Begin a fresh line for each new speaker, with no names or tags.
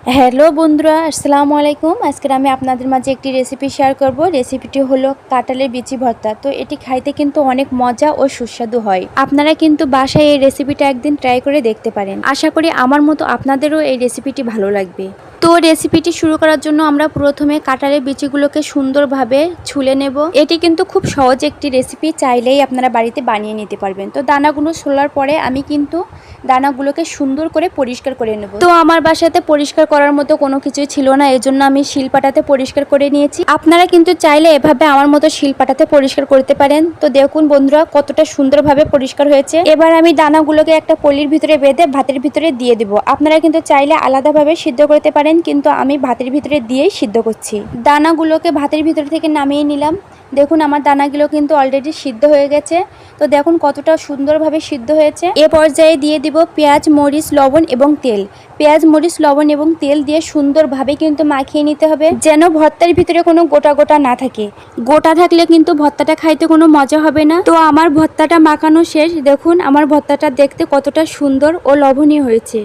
Hello বন্ধুরা, আসসালামু আলাইকুম। আজকে আমি আপনাদের মাঝে একটি রেসিপি শেয়ার করব। রেসিপিটি হলো কাঁঠালের বিচি ভর্তা। তো এটি খাইতে কিন্তু অনেক মজা ও সুস্বাদু হয়। আপনারা কিন্তু বাসায় এই রেসিপিটা একদিন ট্রাই করে দেখতে পারেন। আশা করি আমার মতো আপনাদেরও এই রেসিপিটি ভালো লাগবে। তো রেসিপিটি শুরু করার জন্য আমরা প্রথমে কাঁঠালের বিচিগুলোকে সুন্দরভাবে ছুলে নেব। এটি কিন্তু খুব সহজ একটি রেসিপি, চাইলেই আপনারা বাড়িতে বানিয়ে নিতে পারবেন। তো দানাগুলো ছোলার পরে আমি কিন্তু দানাগুলোকে সুন্দর করে পরিষ্কার করে নেব। তো আমার বাসাতে পরিষ্কার করার মতো কোনো কিছুই ছিল না, এজন্য আমি শিলপাটাতে পরিষ্কার করে নিয়েছি। আপনারা কিন্তু চাইলে এভাবে আমার মতো শিলপাটাতে পরিষ্কার করতে পারেন। তো দেখুন বন্ধুরা, কতটা সুন্দরভাবে পরিষ্কার হয়েছে। এবার আমি দানাগুলোকে একটা পলির ভিতরে বেঁধে ভাতের ভিতরে দিয়ে দিব। আপনারা কিন্তু চাইলে আলাদাভাবে সিদ্ধ করতে পারেন, কিন্তু আমি ভাতের ভিতরে দিয়েই সিদ্ধ করছি। দানাগুলোকে ভাতের ভিতর থেকে নামিয়ে নিলাম। দেখুন আমার দানাগুলো কিন্তু অলরেডি সিদ্ধ হয়ে গেছে। তো দেখুন কতটা সুন্দরভাবে সিদ্ধ হয়েছে। এ পর্যায়ে দিয়ে দিব পেঁয়াজ, মরিচ, লবণ এবং তেল। পেঁয়াজ, মরিচ, লবণ এবং তেল দিয়ে সুন্দরভাবে কিন্তু মাখিয়ে নিতে হবে, যেন ভর্তার ভিতরে কোনো গোটা গোটা না থাকে। গোটা থাকলে কিন্তু ভর্তাটা খাইতে কোনো মজা হবে না। তো আমার ভর্তাটা মাখানো শেষ। দেখুন আমার ভর্তাটা দেখতে কতটা সুন্দর ও লোভনীয় হয়েছে।